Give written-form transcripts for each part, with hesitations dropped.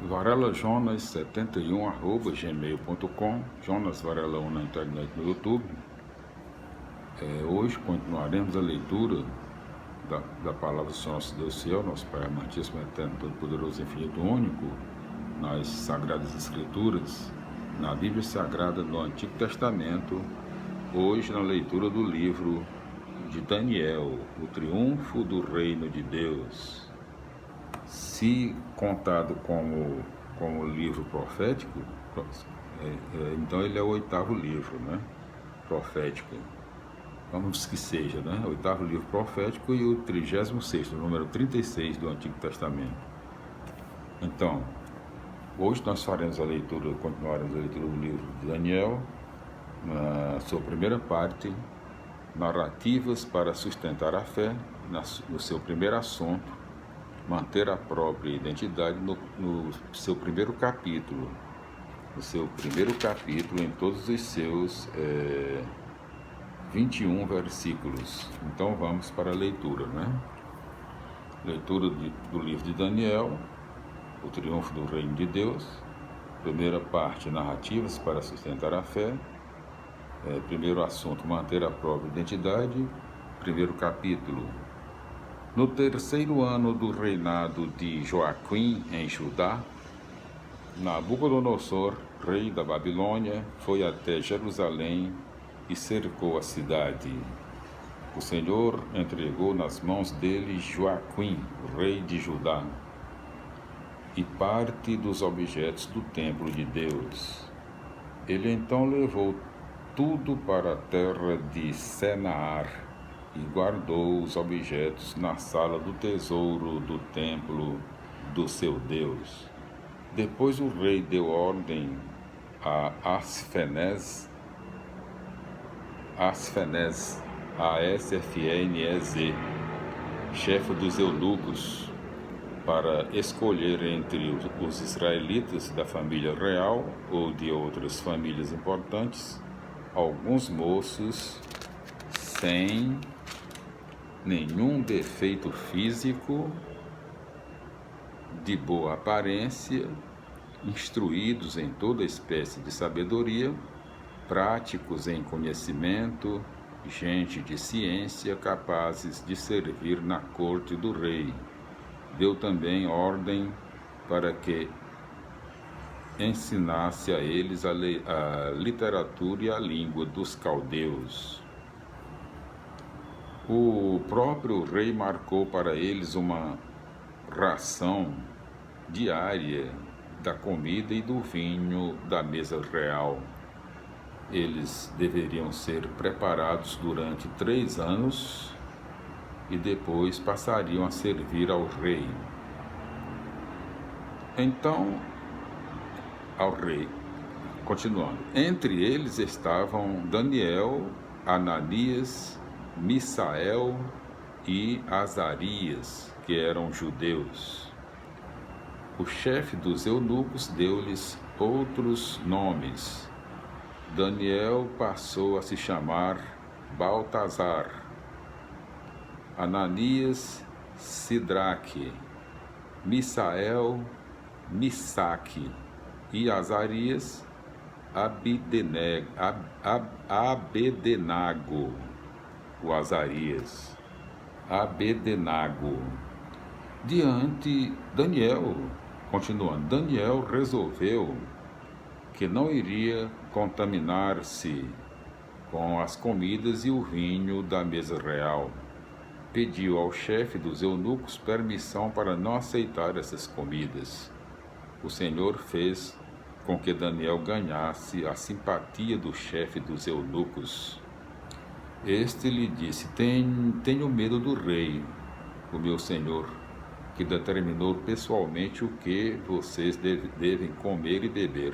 varelajonas71@gmail.com, Jonas Varela 1 na internet, no YouTube. Hoje continuaremos a leitura da palavra do Senhor nosso Deus fiel, nosso Pai amantíssimo, eterno, todo-poderoso, infinito, único, nas Sagradas Escrituras, na Bíblia Sagrada do Antigo Testamento. Hoje na leitura do livro de Daniel, o triunfo do reino de Deus. Se contado como livro profético, então ele é o 8º livro, né, profético. Vamos que seja, né, o 8º livro profético e o 36º, número 36 do Antigo Testamento. Então, hoje nós faremos continuaremos a leitura do livro de Daniel, na sua primeira parte, narrativas para sustentar a fé, no seu primeiro assunto, manter a própria identidade, no seu primeiro capítulo, em todos os seus 21 versículos. Então vamos para a leitura, né? Leitura do livro de Daniel, o triunfo do reino de Deus, primeira parte, narrativas para sustentar a fé, primeiro assunto, manter a própria identidade, primeiro capítulo. No 3º ano do reinado de Joaquim em Judá, Nabucodonosor, rei da Babilônia, foi até Jerusalém e cercou a cidade. O Senhor entregou nas mãos dele Joaquim, rei de Judá, e parte dos objetos do templo de Deus. Ele então levou tudo para a terra de Senaar e guardou os objetos na sala do tesouro do templo do seu Deus. Depois o rei deu ordem a Asfenez, A-S-F-N-E-Z, chefe dos eunucos, para escolher entre os israelitas da família real ou de outras famílias importantes, alguns moços sem nenhum defeito físico, de boa aparência, instruídos em toda espécie de sabedoria, práticos em conhecimento, gente de ciência, capazes de servir na corte do rei. Deu também ordem para que ensinasse a eles a literatura e a língua dos caldeus. O próprio rei marcou para eles uma ração diária da comida e do vinho da mesa real. Eles deveriam ser preparados durante 3 anos e depois passariam a servir ao rei. Então, ao rei, continuando, entre eles estavam Daniel, Ananias, Misael e Azarias, que eram judeus. O chefe dos eunucos deu-lhes outros nomes. Daniel passou a se chamar Baltazar, Ananias, Sidraque, Misael, Misaque e Azarias, Abdenago, o Azarias, Abdenago. Daniel resolveu que não iria contaminar-se com as comidas e o vinho da mesa real. Pediu ao chefe dos eunucos permissão para não aceitar essas comidas. O Senhor fez com que Daniel ganhasse a simpatia do chefe dos eunucos. Este lhe disse: Tenho medo do rei, o meu senhor, que determinou pessoalmente o que vocês devem comer e beber.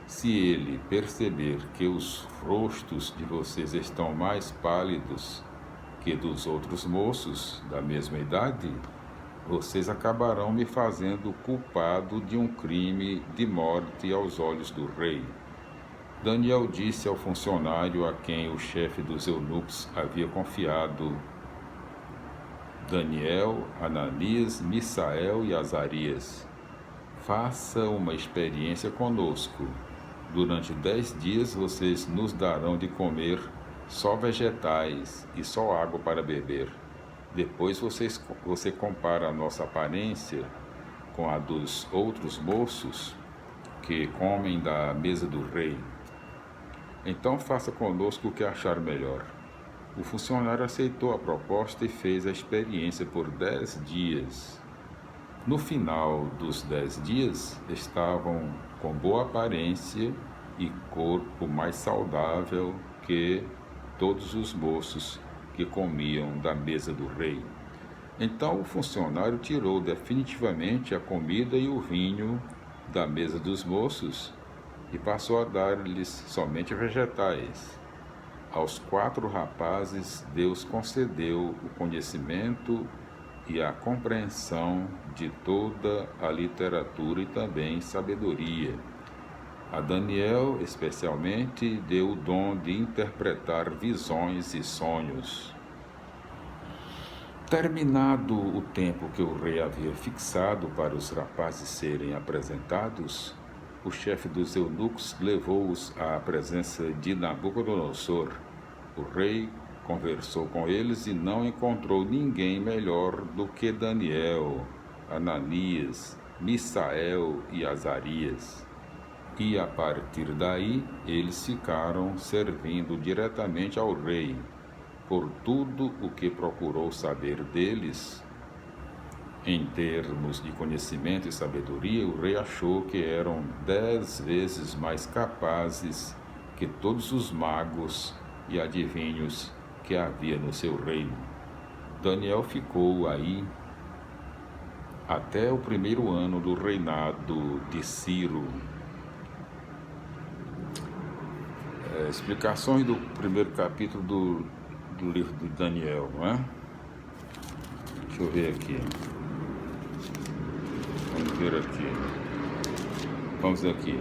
Se ele perceber que os rostos de vocês estão mais pálidos que dos outros moços da mesma idade, vocês acabarão me fazendo culpado de um crime de morte aos olhos do rei. Daniel disse ao funcionário a quem o chefe dos eunucos havia confiado: Daniel, Ananias, Misael e Azarias, faça uma experiência conosco. Durante 10 dias vocês nos darão de comer só vegetais e só água para beber. Depois você compara a nossa aparência com a dos outros moços que comem da mesa do rei. Então faça conosco o que achar melhor. O funcionário aceitou a proposta e fez a experiência por 10 dias. No final dos 10 dias, estavam com boa aparência e corpo mais saudável que todos os moços que comiam da mesa do rei. Então o funcionário tirou definitivamente a comida e o vinho da mesa dos moços e passou a dar-lhes somente vegetais. Aos 4 rapazes, Deus concedeu o conhecimento e a compreensão de toda a literatura e também sabedoria. A Daniel, especialmente, deu o dom de interpretar visões e sonhos. Terminado o tempo que o rei havia fixado para os rapazes serem apresentados, o chefe dos eunucos levou-os à presença de Nabucodonosor. O rei conversou com eles e não encontrou ninguém melhor do que Daniel, Ananias, Misael e Azarias. E a partir daí eles ficaram servindo diretamente ao rei. Por tudo o que procurou saber deles, em termos de conhecimento e sabedoria, o rei achou que eram 10 vezes mais capazes que todos os magos e adivinhos que havia no seu reino. Daniel ficou aí até o 1º ano do reinado de Ciro. Explicações do 1º capítulo do livro de Daniel, não é? Deixa eu ver aqui. Vamos ver aqui.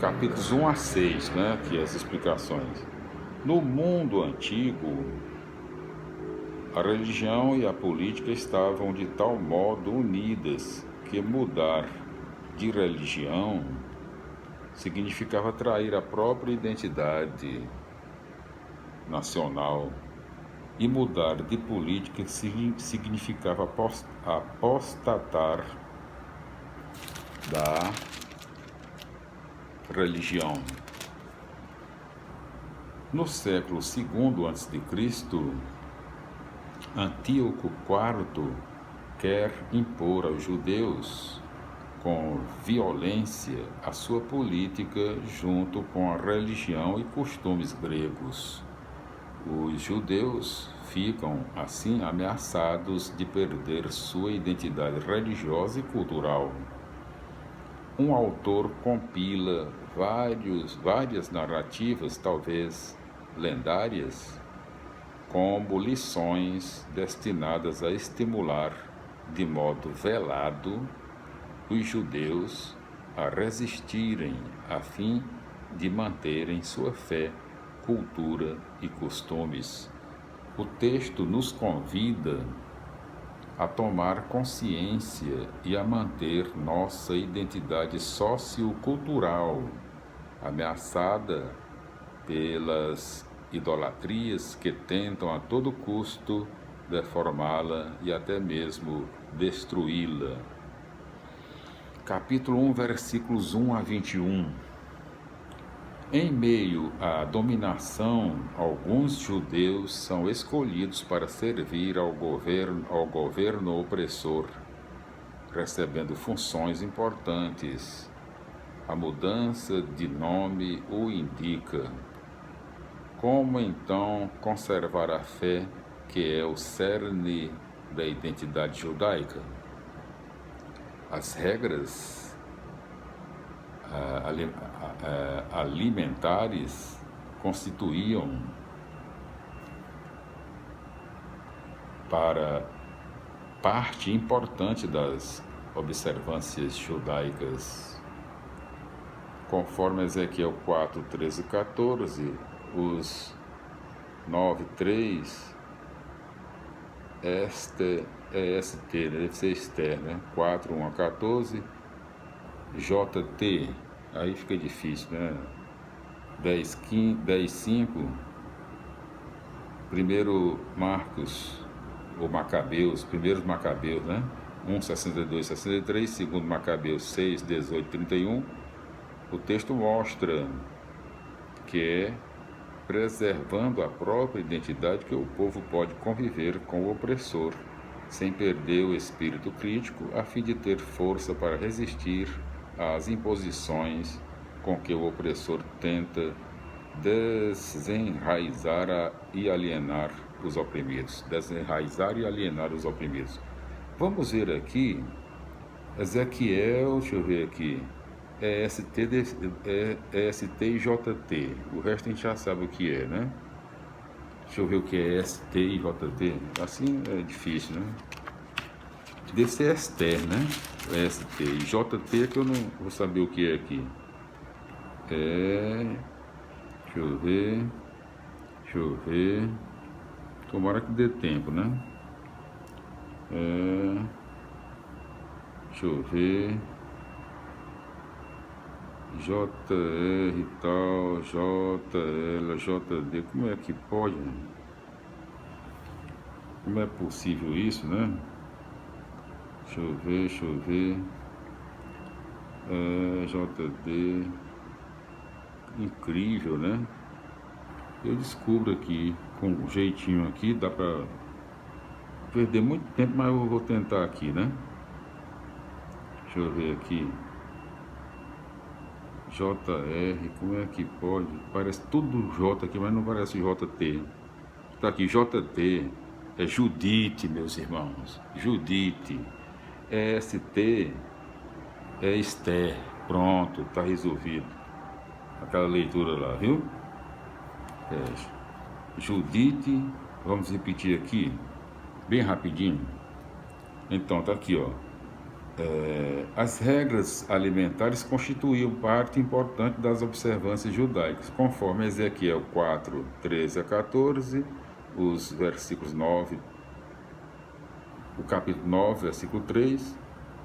Capítulos 1 a 6, né? Aqui as explicações. No mundo antigo, a religião e a política estavam de tal modo unidas que mudar de religião significava trair a própria identidade nacional e mudar de política significava apostatar da religião. No século II a.C., Antíoco IV quer impor aos judeus com violência a sua política junto com a religião e costumes gregos. Os judeus ficam, assim, ameaçados de perder sua identidade religiosa e cultural. Um autor compila várias narrativas, talvez lendárias, como lições destinadas a estimular de modo velado os judeus a resistirem a fim de manterem sua fé, cultura e costumes. O texto nos convida a tomar consciência e a manter nossa identidade sociocultural, ameaçada pelas idolatrias que tentam a todo custo deformá-la e até mesmo destruí-la. Capítulo 1, versículos 1 a 21. Em meio à dominação, alguns judeus são escolhidos para servir ao governo opressor, recebendo funções importantes. A mudança de nome o indica. Como então conservar a fé, que é o cerne da identidade judaica? As regras alimentares constituíam para parte importante das observâncias judaicas. Conforme Ezequiel 4, 13 e 14, os 9, 3, este é ST, né? Deve ser Esther, né? 4, 1 a 14, JT, aí fica difícil, né? 10, 15, 10, 5, primeiro Marcos, ou Macabeus, primeiros Macabeus, né? 1, 62, 63, segundo Macabeus 6, 18, 31. O texto mostra que é preservando a própria identidade que o povo pode conviver com o opressor, sem perder o espírito crítico, a fim de ter força para resistir às imposições com que o opressor tenta desenraizar e alienar os oprimidos. Desenraizar e alienar os oprimidos. Vamos ver aqui, Ezequiel, deixa eu ver aqui, é ST e JT, o resto a gente já sabe o que é, né? Deixa eu ver o que é ST e JT, assim é difícil, né? Deve ser Esther, né? ST e JT é que eu não vou saber o que é aqui. Deixa eu ver, tomara que dê tempo, né? Deixa eu ver, JR tal, JL, JD, como é que pode? Como é possível isso, né? Deixa eu ver, JD, incrível, né? Eu descubro aqui, com um jeitinho aqui, dá pra perder muito tempo, mas eu vou tentar aqui, né? Deixa eu ver aqui. JR, como é que pode? Parece tudo J aqui, mas não parece JT. Tá aqui, JT. É Judite, meus irmãos. Judite. ST é Esther. Pronto, tá resolvido. Aquela leitura lá, viu? Judite. Vamos repetir aqui, bem rapidinho. Então, tá aqui, ó. As regras alimentares constituíam parte importante das observâncias judaicas, conforme Ezequiel 4, 13 a 14, os versículos 9, o capítulo 9, versículo 3,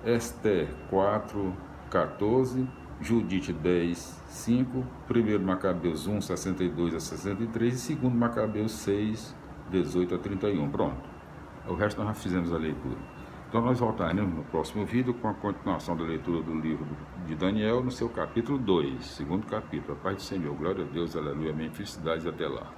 Esther 4, 14, Judite 10, 5, 1 Macabeus 1, 62 a 63 e 2 Macabeus 6, 18 a 31. Pronto. O resto nós já fizemos a leitura. Então nós voltaremos no próximo vídeo com a continuação da leitura do livro de Daniel no seu capítulo 2, segundo capítulo. A paz do Senhor, glória a Deus, aleluia, amém, felicidades, até lá.